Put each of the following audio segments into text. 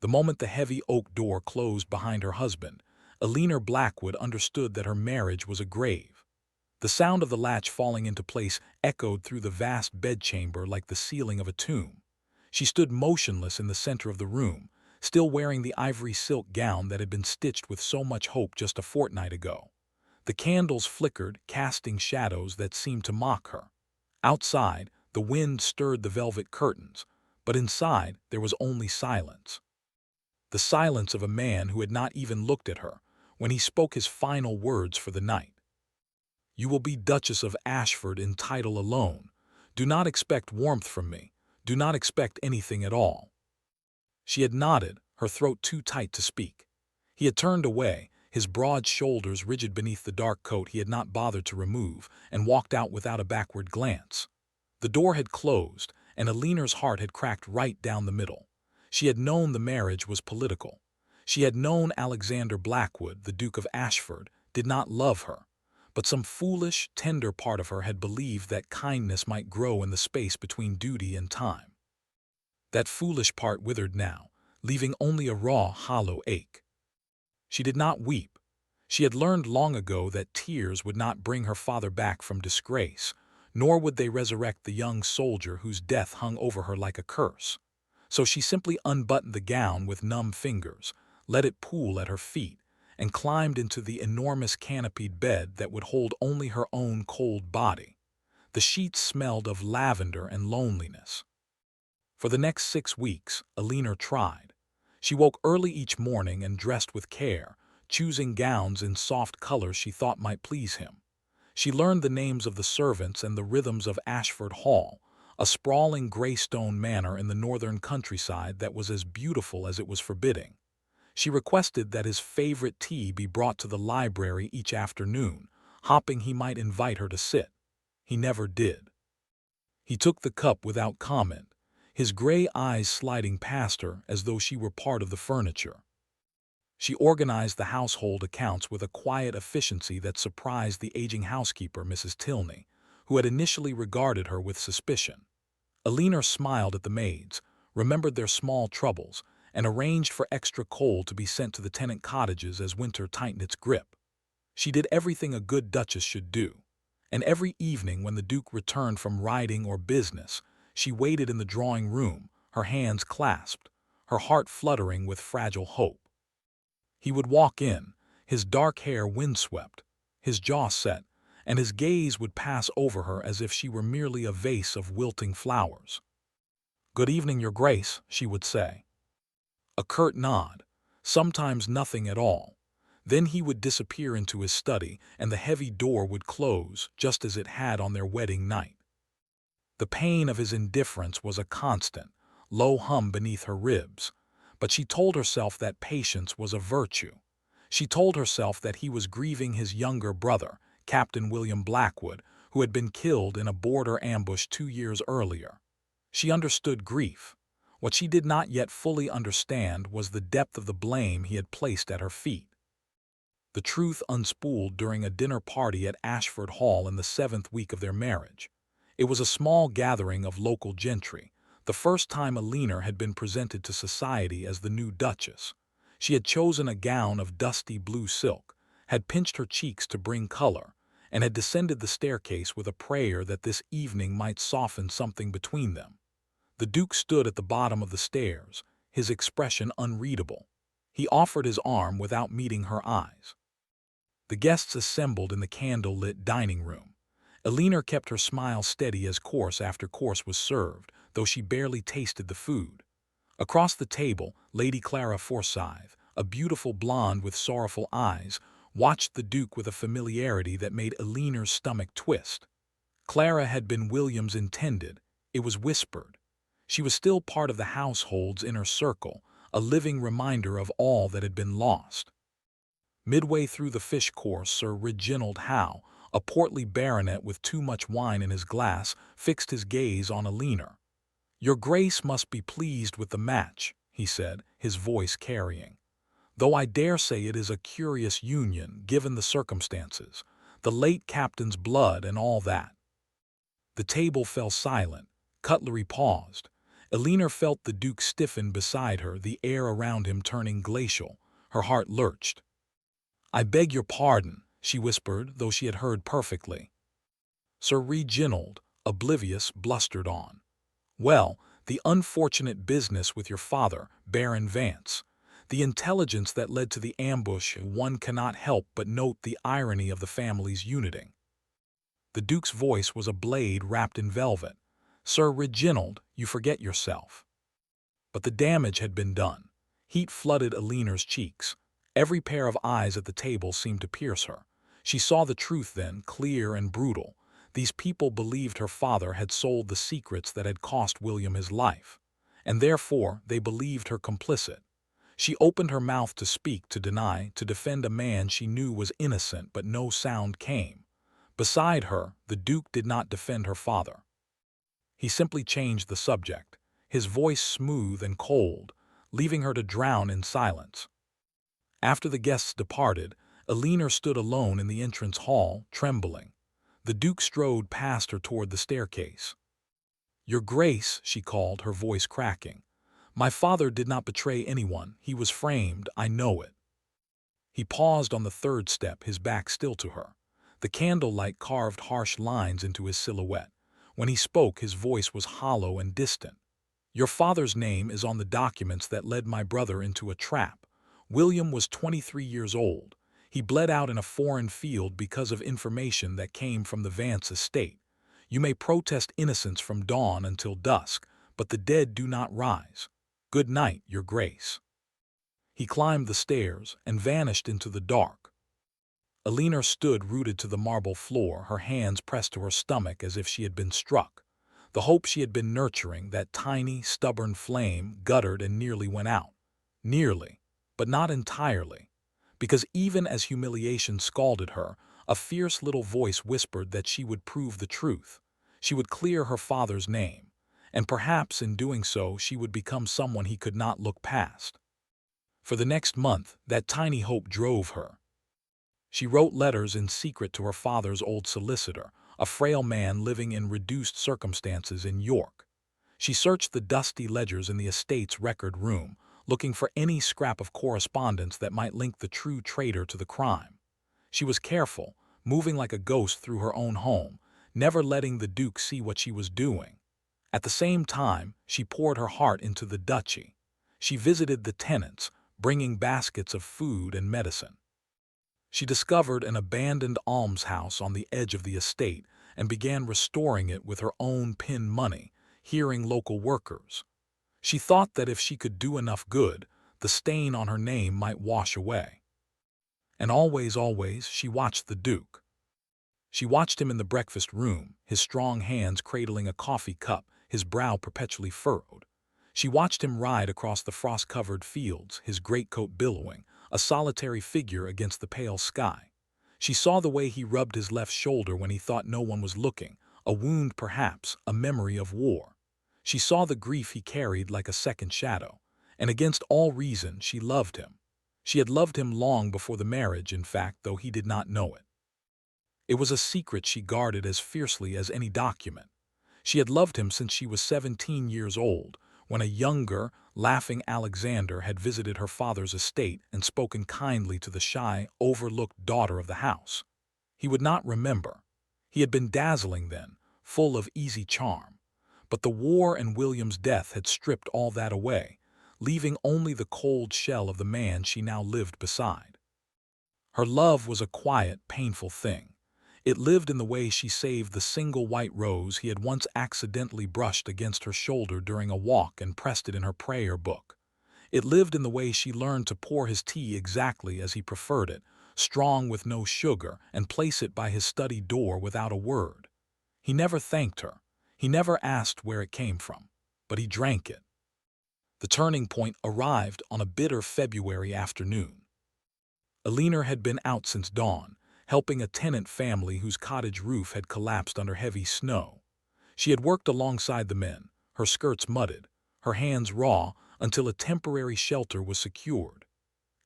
The moment the heavy oak door closed behind her husband, Alina Blackwood understood that her marriage was a grave. The sound of the latch falling into place echoed through the vast bedchamber like the ceiling of a tomb. She stood motionless in the center of the room, still wearing the ivory silk gown that had been stitched with so much hope just a fortnight ago. The candles flickered, casting shadows that seemed to mock her. Outside, the wind stirred the velvet curtains, but inside there was only silence. The silence of a man who had not even looked at her when he spoke his final words for the night. "You will be Duchess of Ashford in title alone. Do not expect warmth from me. Do not expect anything at all." She had nodded, her throat too tight to speak. He had turned away, his broad shoulders rigid beneath the dark coat he had not bothered to remove, and walked out without a backward glance. The door had closed, and Alina's heart had cracked right down the middle. She had known the marriage was political. She had known Alexander Blackwood, the Duke of Ashford, did not love her. But some foolish, tender part of her had believed that kindness might grow in the space between duty and time. That foolish part withered now, leaving only a raw, hollow ache. She did not weep. She had learned long ago that tears would not bring her father back from disgrace, nor would they resurrect the young soldier whose death hung over her like a curse. So she simply unbuttoned the gown with numb fingers, let it pool at her feet, and climbed into the enormous canopied bed that would hold only her own cold body. The sheets smelled of lavender and loneliness. For the next 6 weeks, Alina tried. She woke early each morning and dressed with care, choosing gowns in soft colors she thought might please him. She learned the names of the servants and the rhythms of Ashford Hall, a sprawling gray stone manor in the northern countryside that was as beautiful as it was forbidding. She requested that his favorite tea be brought to the library each afternoon, hoping he might invite her to sit. He never did. He took the cup without comment, his gray eyes sliding past her as though she were part of the furniture. She organized the household accounts with a quiet efficiency that surprised the aging housekeeper, Mrs. Tilney, who had initially regarded her with suspicion. Alina smiled at the maids, remembered their small troubles, and arranged for extra coal to be sent to the tenant cottages as winter tightened its grip. She did everything a good duchess should do, and every evening when the Duke returned from riding or business, she waited in the drawing room, her hands clasped, her heart fluttering with fragile hope. He would walk in, his dark hair windswept, his jaw set, and his gaze would pass over her as if she were merely a vase of wilting flowers. "Good evening, Your Grace," she would say. A curt nod, sometimes nothing at all. Then he would disappear into his study, and the heavy door would close just as it had on their wedding night. The pain of his indifference was a constant, low hum beneath her ribs, but she told herself that patience was a virtue. She told herself that he was grieving his younger brother, Captain William Blackwood, who had been killed in a border ambush 2 years earlier. She understood grief. What she did not yet fully understand was the depth of the blame he had placed at her feet. The truth unspooled during a dinner party at Ashford Hall in the 7th week of their marriage. It was a small gathering of local gentry, the first time Alina had been presented to society as the new Duchess. She had chosen a gown of dusty blue silk, had pinched her cheeks to bring color, and had descended the staircase with a prayer that this evening might soften something between them. The Duke stood at the bottom of the stairs, his expression unreadable. He offered his arm without meeting her eyes. The guests assembled in the candle-lit dining room. Alina kept her smile steady as course after course was served, though she barely tasted the food. Across the table, Lady Clara Forsyth, a beautiful blonde with sorrowful eyes, watched the Duke with a familiarity that made Alina's stomach twist. Clara had been William's intended, it was whispered. She was still part of the household's inner circle, a living reminder of all that had been lost. Midway through the fish course, Sir Reginald Howe, a portly baronet with too much wine in his glass, fixed his gaze on Alina. "Your Grace must be pleased with the match," he said, his voice carrying. "Though I dare say it is a curious union, given the circumstances, the late captain's blood and all that." The table fell silent, cutlery paused, Elinor felt the Duke stiffen beside her, the air around him turning glacial. Her heart lurched. "I beg your pardon," she whispered, though she had heard perfectly. Sir Reginald, oblivious, blustered on. "Well, the unfortunate business with your father, Baron Vance. The intelligence that led to the ambush, one cannot help but note the irony of the family's uniting." The Duke's voice was a blade wrapped in velvet. "Sir Reginald, you forget yourself." But the damage had been done. Heat flooded Elinor's cheeks. Every pair of eyes at the table seemed to pierce her. She saw the truth then, clear and brutal. These people believed her father had sold the secrets that had cost William his life, and therefore they believed her complicit. She opened her mouth to speak, to deny, to defend a man she knew was innocent, but no sound came. Beside her, the Duke did not defend her father. He simply changed the subject, his voice smooth and cold, leaving her to drown in silence. After the guests departed, Elinor stood alone in the entrance hall, trembling. The Duke strode past her toward the staircase. "Your Grace," she called, her voice cracking. "My father did not betray anyone. He was framed, I know it." He paused on the third step, his back still to her. The candlelight carved harsh lines into his silhouette. When he spoke, his voice was hollow and distant. "Your father's name is on the documents that led my brother into a trap. William was 23 years old. He bled out in a foreign field because of information that came from the Vance estate. You may protest innocence from dawn until dusk, but the dead do not rise. Good night, Your Grace." He climbed the stairs and vanished into the dark. Elinor stood rooted to the marble floor, her hands pressed to her stomach as if she had been struck. The hope she had been nurturing, that tiny, stubborn flame, guttered and nearly went out. Nearly, but not entirely. Because even as humiliation scalded her, a fierce little voice whispered that she would prove the truth. She would clear her father's name, and perhaps in doing so she would become someone he could not look past. For the next month, that tiny hope drove her. She wrote letters in secret to her father's old solicitor, a frail man living in reduced circumstances in York. She searched the dusty ledgers in the estate's record room, looking for any scrap of correspondence that might link the true traitor to the crime. She was careful, moving like a ghost through her own home, never letting the Duke see what she was doing. At the same time, she poured her heart into the duchy. She visited the tenants, bringing baskets of food and medicine. She discovered an abandoned almshouse on the edge of the estate and began restoring it with her own pin money, hearing local workers. She thought that if she could do enough good, the stain on her name might wash away. And always, she watched the Duke. She watched him in the breakfast room, his strong hands cradling a coffee cup, his brow perpetually furrowed. She watched him ride across the frost-covered fields, his greatcoat billowing, a solitary figure against the pale sky. She saw the way he rubbed his left shoulder when he thought no one was looking, a wound perhaps, a memory of war. She saw the grief he carried like a second shadow, and against all reason she loved him. She had loved him long before the marriage, in fact, though he did not know it. It was a secret she guarded as fiercely as any document. She had loved him since she was 17 years old, when a younger, laughing Alexander had visited her father's estate and spoken kindly to the shy, overlooked daughter of the house. He would not remember. He had been dazzling then, full of easy charm. But the war and William's death had stripped all that away, leaving only the cold shell of the man she now lived beside. Her love was a quiet, painful thing. It lived in the way she saved the single white rose he had once accidentally brushed against her shoulder during a walk and pressed it in her prayer book. It lived in the way she learned to pour his tea exactly as he preferred it, strong with no sugar, and place it by his study door without a word. He never thanked her. He never asked where it came from, but he drank it. The turning point arrived on a bitter February afternoon. Elinor had been out since dawn, helping a tenant family whose cottage roof had collapsed under heavy snow. She had worked alongside the men, her skirts mudded, her hands raw, until a temporary shelter was secured.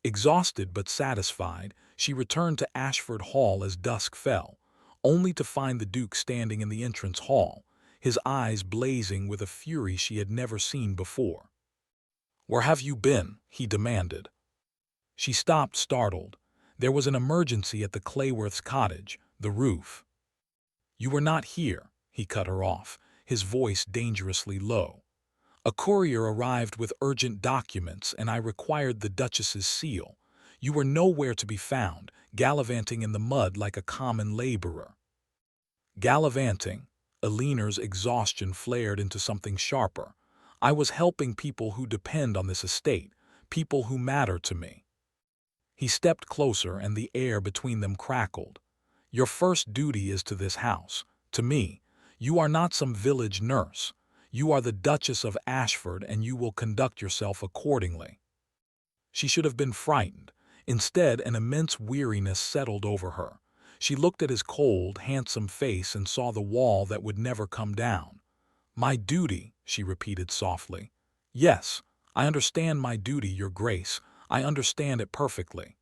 Exhausted but satisfied, she returned to Ashford Hall as dusk fell, only to find the Duke standing in the entrance hall, his eyes blazing with a fury she had never seen before. "Where have you been?" he demanded. She stopped, startled. There was an emergency at the Clayworth's cottage, the roof. "You were not here," he cut her off, his voice dangerously low. "A courier arrived with urgent documents, and I required the Duchess's seal. You were nowhere to be found, gallivanting in the mud like a common laborer." Gallivanting? Eleanor's exhaustion flared into something sharper. "I was helping people who depend on this estate, people who matter to me." He stepped closer, and the air between them crackled. "Your first duty is to this house, to me. You are not some village nurse. You are the Duchess of Ashford, and you will conduct yourself accordingly." She should have been frightened. Instead, an immense weariness settled over her. She looked at his cold, handsome face and saw the wall that would never come down. "My duty," she repeated softly. "Yes, I understand my duty, Your Grace. I understand it perfectly."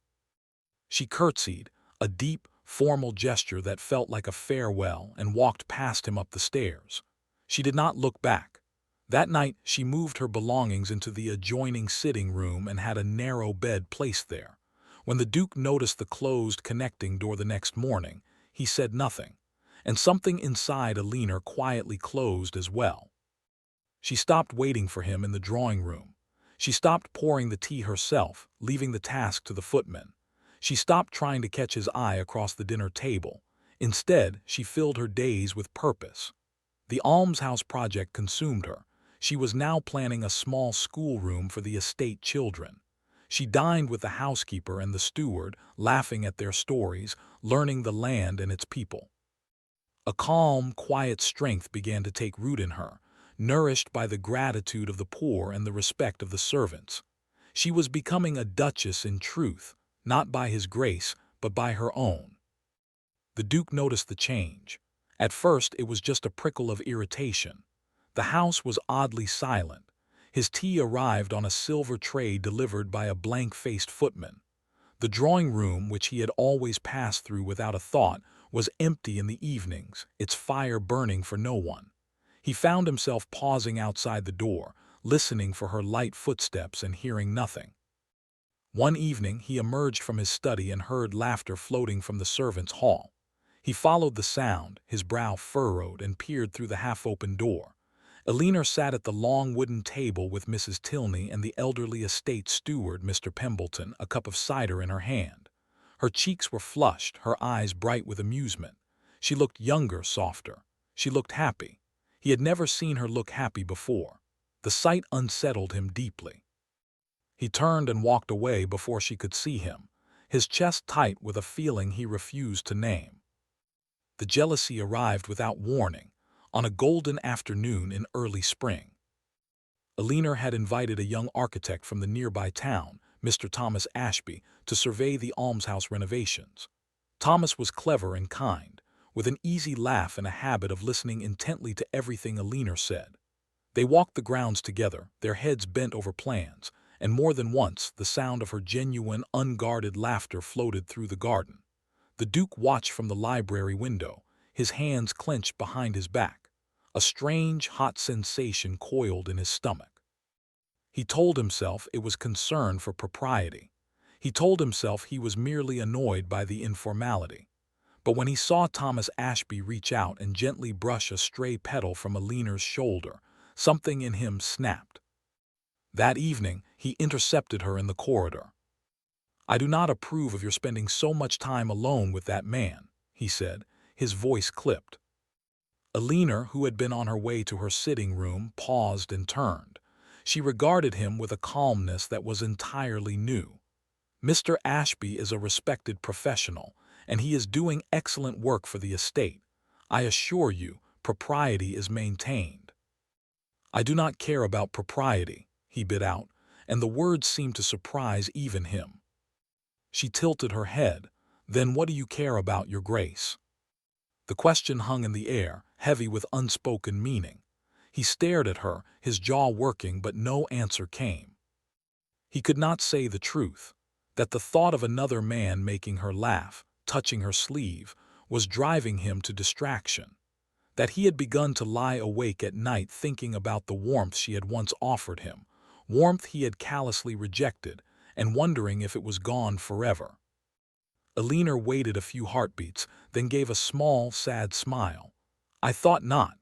She curtsied, a deep, formal gesture that felt like a farewell, and walked past him up the stairs. She did not look back. That night she moved her belongings into the adjoining sitting room and had a narrow bed placed there. When the Duke noticed the closed connecting door the next morning, he said nothing, and something inside Eleanor quietly closed as well. She stopped waiting for him in the drawing room. She stopped pouring the tea herself, leaving the task to the footman. She stopped trying to catch his eye across the dinner table. Instead, she filled her days with purpose. The almshouse project consumed her. She was now planning a small schoolroom for the estate children. She dined with the housekeeper and the steward, laughing at their stories, learning the land and its people. A calm, quiet strength began to take root in her, nourished by the gratitude of the poor and the respect of the servants. She was becoming a duchess in truth, not by his grace, but by her own. The Duke noticed the change. At first it was just a prickle of irritation. The house was oddly silent. His tea arrived on a silver tray delivered by a blank-faced footman. The drawing room, which he had always passed through without a thought, was empty in the evenings, its fire burning for no one. He found himself pausing outside the door, listening for her light footsteps and hearing nothing. One evening he emerged from his study and heard laughter floating from the servants' hall. He followed the sound, his brow furrowed, and peered through the half-open door. Eleanor sat at the long wooden table with Mrs. Tilney and the elderly estate steward, Mr. Pembleton, a cup of cider in her hand. Her cheeks were flushed, her eyes bright with amusement. She looked younger, softer. She looked happy. He had never seen her look happy before. The sight unsettled him deeply. He turned and walked away before she could see him, his chest tight with a feeling he refused to name. The jealousy arrived without warning, on a golden afternoon in early spring. Eleanor had invited a young architect from the nearby town, Mr. Thomas Ashby, to survey the almshouse renovations. Thomas was clever and kind, with an easy laugh and a habit of listening intently to everything Eleanor said. They walked the grounds together, their heads bent over plans, and more than once the sound of her genuine, unguarded laughter floated through the garden. The Duke watched from the library window, his hands clenched behind his back. A strange, hot sensation coiled in his stomach. He told himself it was concern for propriety. He told himself he was merely annoyed by the informality. But when he saw Thomas Ashby reach out and gently brush a stray petal from Eleanor's shoulder, something in him snapped. That evening, he intercepted her in the corridor. "I do not approve of your spending so much time alone with that man," he said, his voice clipped. Eleanor, who had been on her way to her sitting room, paused and turned. She regarded him with a calmness that was entirely new. "Mr. Ashby is a respected professional, and he is doing excellent work for the estate. I assure you, propriety is maintained." "I do not care about propriety," he bit out, and the words seemed to surprise even him. She tilted her head. "Then what do you care about, Your Grace?" The question hung in the air, heavy with unspoken meaning. He stared at her, his jaw working, but no answer came. He could not say the truth, that the thought of another man making her laugh, touching her sleeve, was driving him to distraction. that he had begun to lie awake at night thinking about the warmth she had once offered him, warmth he had callously rejected, and wondering if it was gone forever. Alina waited a few heartbeats, then gave a small, sad smile. "I thought not."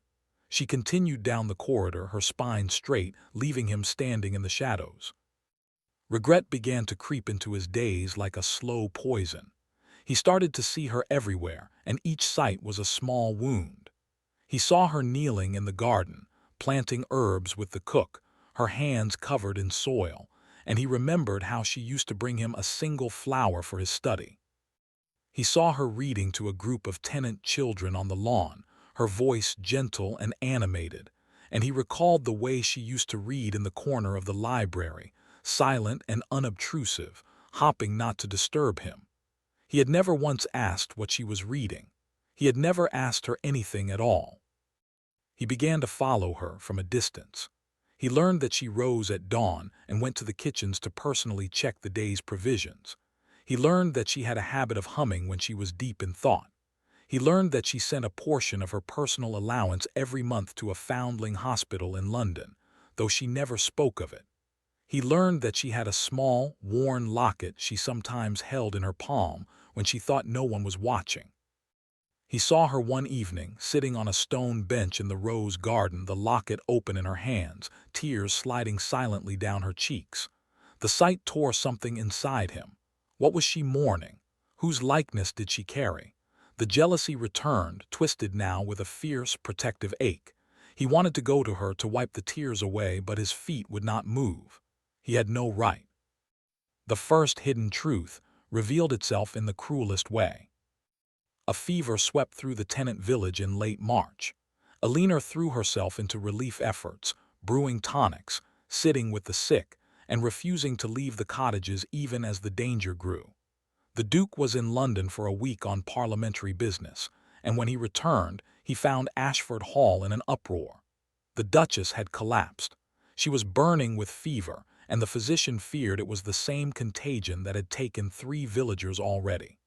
She continued down the corridor, her spine straight, leaving him standing in the shadows. Regret began to creep into his days like a slow poison. He started to see her everywhere, and each sight was a small wound. He saw her kneeling in the garden, planting herbs with the cook, her hands covered in soil, and he remembered how she used to bring him a single flower for his study. He saw her reading to a group of tenant children on the lawn, her voice gentle and animated, and he recalled the way she used to read in the corner of the library, silent and unobtrusive, hopping not to disturb him. He had never once asked what she was reading. He had never asked her anything at all. He began to follow her from a distance. He learned that she rose at dawn and went to the kitchens to personally check the day's provisions. He learned that she had a habit of humming when she was deep in thought. He learned that she sent a portion of her personal allowance every month to a foundling hospital in London, though she never spoke of it. He learned that she had a small, worn locket she sometimes held in her palm when she thought no one was watching. He saw her one evening, sitting on a stone bench in the rose garden, the locket open in her hands, tears sliding silently down her cheeks. The sight tore something inside him. What was she mourning? Whose likeness did she carry? The jealousy returned, twisted now with a fierce, protective ache. He wanted to go to her to wipe the tears away, but his feet would not move. He had no right. The first hidden truth revealed itself in the cruelest way. A fever swept through the tenant village in late March. Alina threw herself into relief efforts, brewing tonics, sitting with the sick, and refusing to leave the cottages even as the danger grew. The Duke was in London for a week on parliamentary business, and when he returned, he found Ashford Hall in an uproar. The Duchess had collapsed. She was burning with fever, and the physician feared it was the same contagion that had taken 3 villagers already.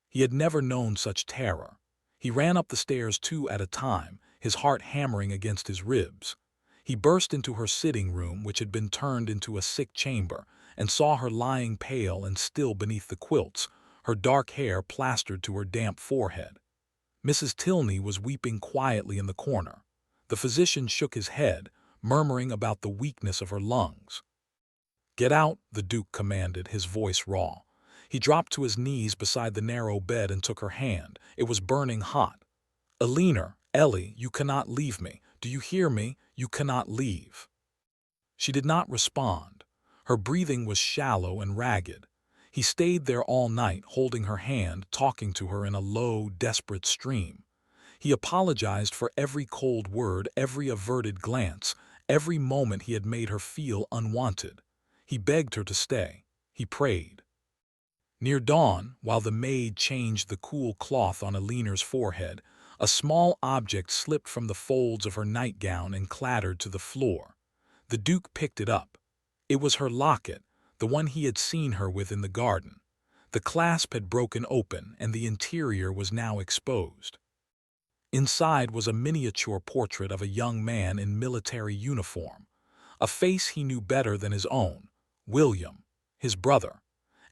He had never known such terror. He ran up the stairs 2 at a time, his heart hammering against his ribs. He burst into her sitting room, which had been turned into a sick chamber, and saw her lying pale and still beneath the quilts, her dark hair plastered to her damp forehead. Mrs. Tilney was weeping quietly in the corner. The physician shook his head, murmuring about the weakness of her lungs. "Get out," the Duke commanded, his voice raw. He dropped to his knees beside the narrow bed and took her hand. It was burning hot. "Alina, Ellie, you cannot leave me. Do you hear me? You cannot leave." She did not respond. Her breathing was shallow and ragged. He stayed there all night, holding her hand, talking to her in a low, desperate stream. He apologized for every cold word, every averted glance, every moment he had made her feel unwanted. He begged her to stay. He prayed. Near dawn, while the maid changed the cool cloth on Alina's forehead, a small object slipped from the folds of her nightgown and clattered to the floor. The Duke picked it up. It was her locket, the one he had seen her with in the garden. The clasp had broken open, and the interior was now exposed. Inside was a miniature portrait of a young man in military uniform, a face he knew better than his own, William, his brother.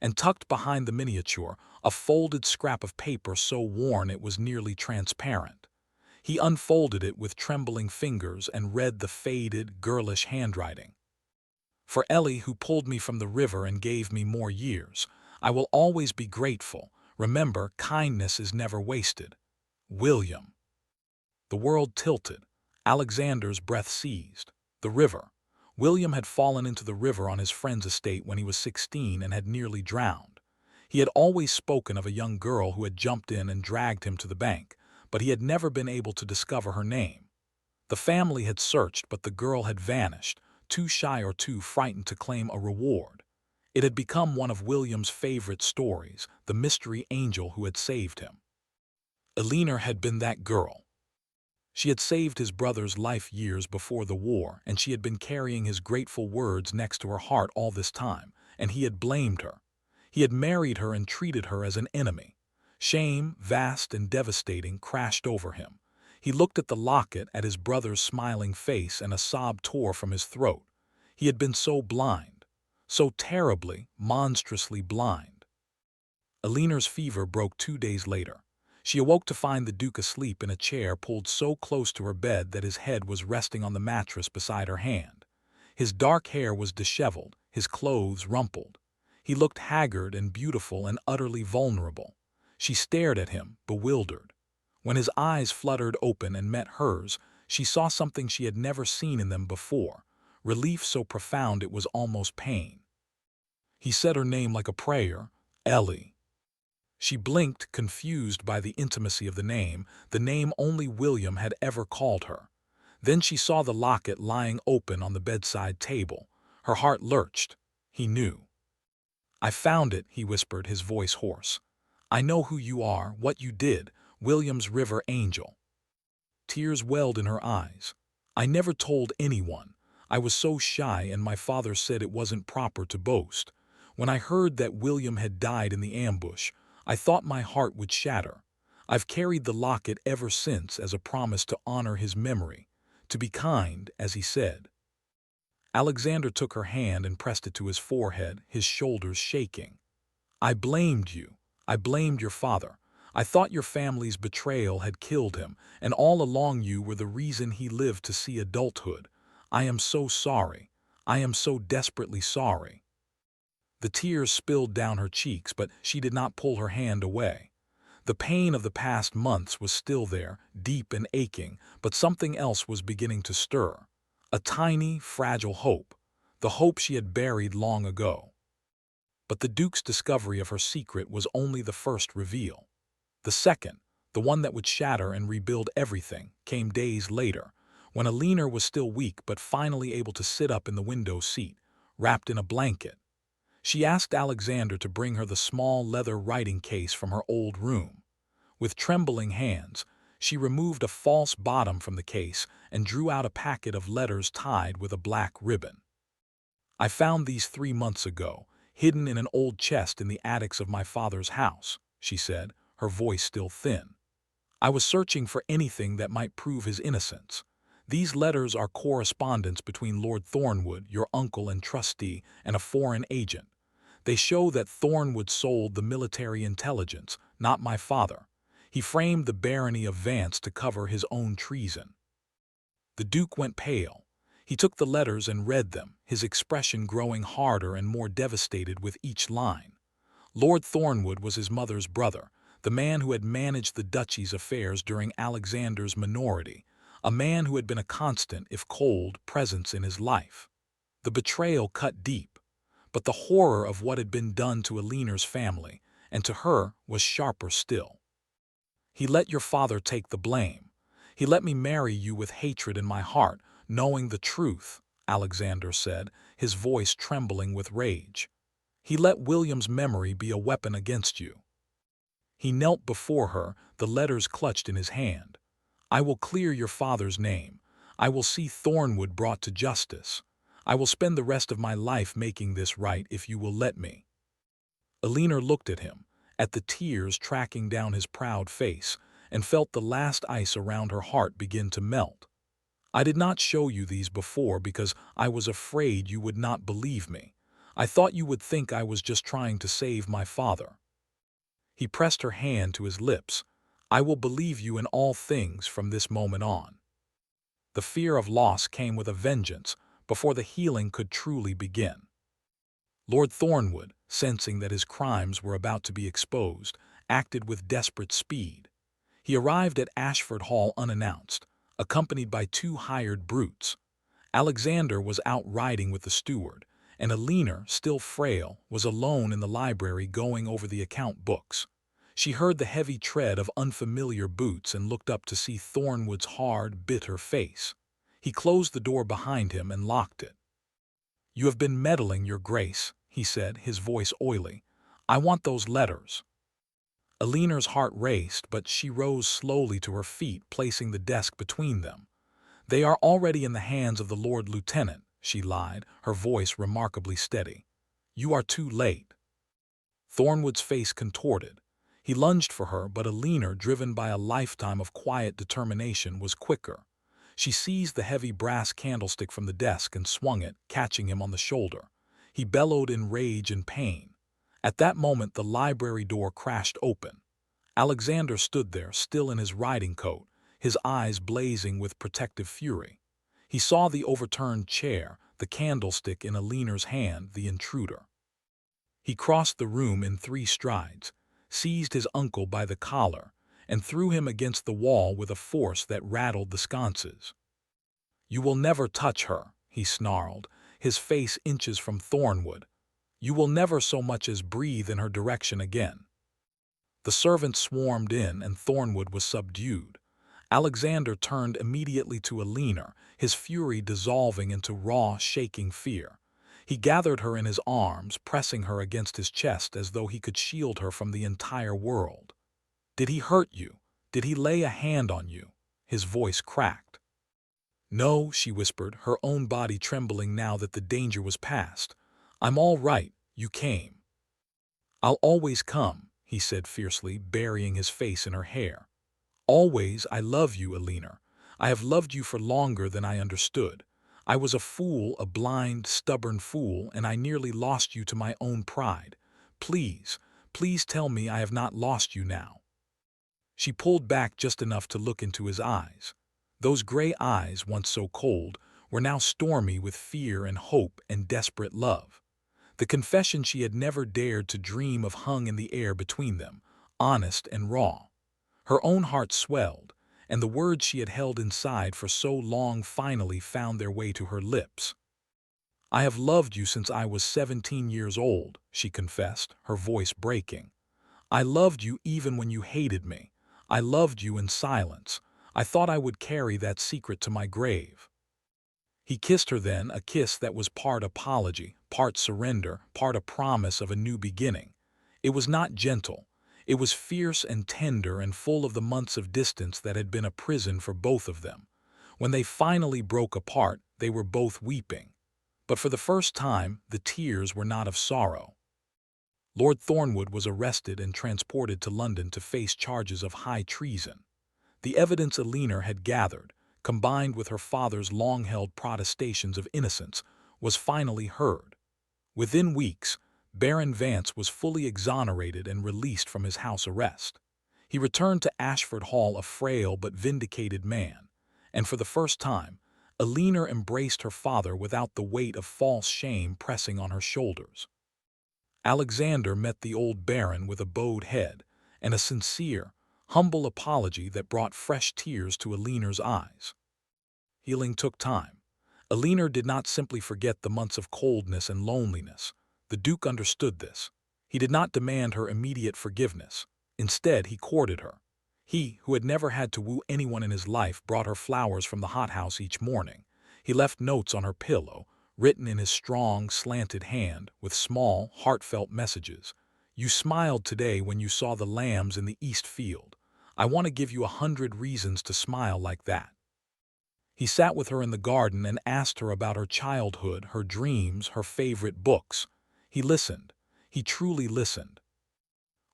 And tucked behind the miniature, a folded scrap of paper so worn it was nearly transparent. He unfolded it with trembling fingers and read the faded, girlish handwriting. "For Ellie, who pulled me from the river and gave me more years, I will always be grateful. Remember, kindness is never wasted. William." The world tilted. Alexander's breath seized. The river. William had fallen into the river on his friend's estate when he was 16 and had nearly drowned. He had always spoken of a young girl who had jumped in and dragged him to the bank, but he had never been able to discover her name. The family had searched, but the girl had vanished, too shy or too frightened to claim a reward. It had become one of William's favorite stories, the mystery angel who had saved him. Alina had been that girl. She had saved his brother's life years before the war, and she had been carrying his grateful words next to her heart all this time, and he had blamed her. He had married her and treated her as an enemy. Shame, vast and devastating, crashed over him. He looked at the locket, at his brother's smiling face, and a sob tore from his throat. He had been so blind, so terribly, monstrously blind. Alina's fever broke 2 days later. She awoke to find the Duke asleep in a chair pulled so close to her bed that his head was resting on the mattress beside her hand. His dark hair was disheveled, his clothes rumpled. He looked haggard and beautiful and utterly vulnerable. She stared at him, bewildered. When his eyes fluttered open and met hers, she saw something she had never seen in them before, relief so profound it was almost pain. He said her name like a prayer, Ellie. She blinked, confused by the intimacy of the name only William had ever called her. Then she saw the locket lying open on the bedside table. Her heart lurched. He knew. "I found it," he whispered, his voice hoarse. "I know who you are, what you did, William's river angel." Tears welled in her eyes. "I never told anyone. I was so shy, and my father said it wasn't proper to boast. When I heard that William had died in the ambush, I thought my heart would shatter. I've carried the locket ever since as a promise to honor his memory, to be kind, as he said." Alexander took her hand and pressed it to his forehead, his shoulders shaking. "I blamed you. I blamed your father. I thought your family's betrayal had killed him, and all along you were the reason he lived to see adulthood. I am so sorry. I am so desperately sorry." The tears spilled down her cheeks, but she did not pull her hand away. The pain of the past months was still there, deep and aching, but something else was beginning to stir. A tiny, fragile hope. The hope she had buried long ago. But the Duke's discovery of her secret was only the first reveal. The second, the one that would shatter and rebuild everything, came days later, when Alina was still weak but finally able to sit up in the window seat, wrapped in a blanket. She asked Alexander to bring her the small leather writing case from her old room. With trembling hands, she removed a false bottom from the case and drew out a packet of letters tied with a black ribbon. "I found these 3 months ago, hidden in an old chest in the attics of my father's house," she said, her voice still thin. "I was searching for anything that might prove his innocence. These letters are correspondence between Lord Thornwood, your uncle and trustee, and a foreign agent. They show that Thornwood sold the military intelligence, not my father. He framed the barony of Vance to cover his own treason." The Duke went pale. He took the letters and read them, his expression growing harder and more devastated with each line. Lord Thornwood was his mother's brother, the man who had managed the duchy's affairs during Alexander's minority, a man who had been a constant, if cold, presence in his life. The betrayal cut deep, but the horror of what had been done to Alina's family, and to her, was sharper still. "He let your father take the blame. He let me marry you with hatred in my heart, knowing the truth," Alexander said, his voice trembling with rage. "He let William's memory be a weapon against you." He knelt before her, the letters clutched in his hand. "I will clear your father's name. I will see Thornwood brought to justice. I will spend the rest of my life making this right if you will let me." Alina looked at him, at the tears tracking down his proud face, and felt the last ice around her heart begin to melt. "I did not show you these before because I was afraid you would not believe me. I thought you would think I was just trying to save my father." He pressed her hand to his lips. "I will believe you in all things from this moment on." The fear of loss came with a vengeance before the healing could truly begin. Lord Thornwood, sensing that his crimes were about to be exposed, acted with desperate speed. He arrived at Ashford Hall unannounced, accompanied by 2 hired brutes. Alexander was out riding with the steward, and Alina, still frail, was alone in the library going over the account books. She heard the heavy tread of unfamiliar boots and looked up to see Thornwood's hard, bitter face. He closed the door behind him and locked it. "You have been meddling, Your Grace," he said, his voice oily. "I want those letters." Alina's heart raced, but she rose slowly to her feet, placing the desk between them. "They are already in the hands of the Lord Lieutenant," she lied, her voice remarkably steady. "You are too late." Thornwood's face contorted. He lunged for her, but Alina, driven by a lifetime of quiet determination, was quicker. She seized the heavy brass candlestick from the desk and swung it, catching him on the shoulder. He bellowed in rage and pain. At that moment, the library door crashed open. Alexander stood there, still in his riding coat, his eyes blazing with protective fury. He saw the overturned chair, the candlestick in Alina's hand, the intruder. He crossed the room in 3 strides, seized his uncle by the collar, and threw him against the wall with a force that rattled the sconces. "You will never touch her," he snarled, his face inches from Thornwood. "You will never so much as breathe in her direction again." The servants swarmed in, and Thornwood was subdued. Alexander turned immediately to Alina, his fury dissolving into raw, shaking fear. He gathered her in his arms, pressing her against his chest as though he could shield her from the entire world. "Did he hurt you? Did he lay a hand on you?" His voice cracked. "No," she whispered, her own body trembling now that the danger was past. "I'm all right. You came." "I'll always come," he said fiercely, burying his face in her hair. "Always. I love you, Alina. I have loved you for longer than I understood. I was a fool, a blind, stubborn fool, and I nearly lost you to my own pride. Please, please tell me I have not lost you now." She pulled back just enough to look into his eyes. Those gray eyes, once so cold, were now stormy with fear and hope and desperate love. The confession she had never dared to dream of hung in the air between them, honest and raw. Her own heart swelled, and the words she had held inside for so long finally found their way to her lips. "I have loved you since I was 17 years old," she confessed, her voice breaking. "I loved you even when you hated me. I loved you in silence. I thought I would carry that secret to my grave." He kissed her then, a kiss that was part apology, part surrender, part a promise of a new beginning. It was not gentle. It was fierce and tender and full of the months of distance that had been a prison for both of them. When they finally broke apart, they were both weeping. But for the first time, the tears were not of sorrow. Lord Thornwood was arrested and transported to London to face charges of high treason. The evidence Alina had gathered, combined with her father's long-held protestations of innocence, was finally heard. Within weeks, Baron Vance was fully exonerated and released from his house arrest. He returned to Ashford Hall a frail but vindicated man, and for the first time, Alina embraced her father without the weight of false shame pressing on her shoulders. Alexander met the old baron with a bowed head and a sincere, humble apology that brought fresh tears to Alina's eyes. Healing took time. Alina did not simply forget the months of coldness and loneliness. The Duke understood this. He did not demand her immediate forgiveness. Instead, he courted her. He, who had never had to woo anyone in his life, brought her flowers from the hothouse each morning. He left notes on her pillow, written in his strong, slanted hand, with small, heartfelt messages. "You smiled today when you saw the lambs in the east field. I want to give you 100 reasons to smile like that." He sat with her in the garden and asked her about her childhood, her dreams, her favorite books. He listened. He truly listened.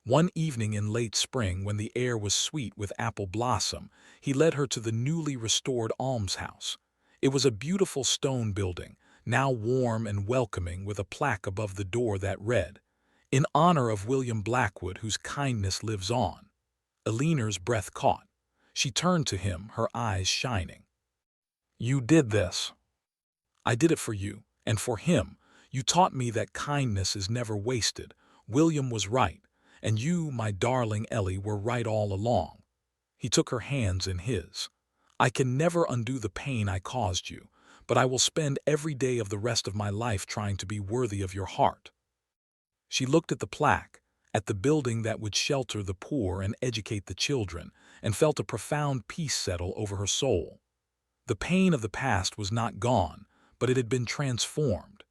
One evening in late spring, when the air was sweet with apple blossom, he led her to the newly restored almshouse. It was a beautiful stone building, now warm and welcoming, with a plaque above the door that read, "In honor of William Blackwood, whose kindness lives on." Alina's breath caught. She turned to him, her eyes shining. "You did this." "I did it for you, and for him. You taught me that kindness is never wasted. William was right, and you, my darling Ellie, were right all along." He took her hands in his. "I can never undo the pain I caused you, but I will spend every day of the rest of my life trying to be worthy of your heart." She looked at the plaque, at the building that would shelter the poor and educate the children, and felt a profound peace settle over her soul. The pain of the past was not gone, but it had been transformed.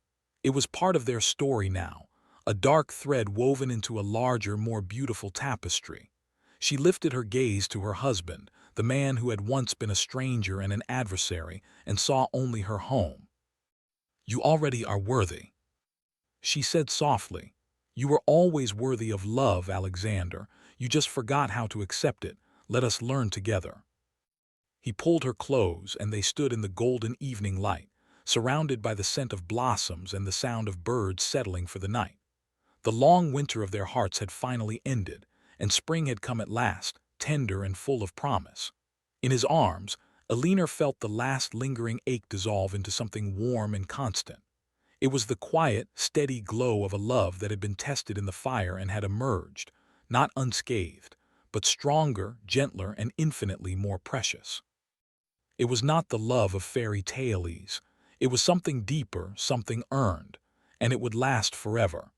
It was part of their story now, a dark thread woven into a larger, more beautiful tapestry. She lifted her gaze to her husband, the man who had once been a stranger and an adversary, and saw only her home. "You already are worthy," she said softly. "You were always worthy of love, Alexander. You just forgot how to accept it. Let us learn together." He pulled her close, and they stood in the golden evening light, surrounded by the scent of blossoms and the sound of birds settling for the night. The long winter of their hearts had finally ended, and spring had come at last, tender and full of promise. In his arms, Alina felt the last lingering ache dissolve into something warm and constant. It was the quiet, steady glow of a love that had been tested in the fire and had emerged, not unscathed, but stronger, gentler, and infinitely more precious. It was not the love of fairy tales. It was something deeper, something earned, and it would last forever.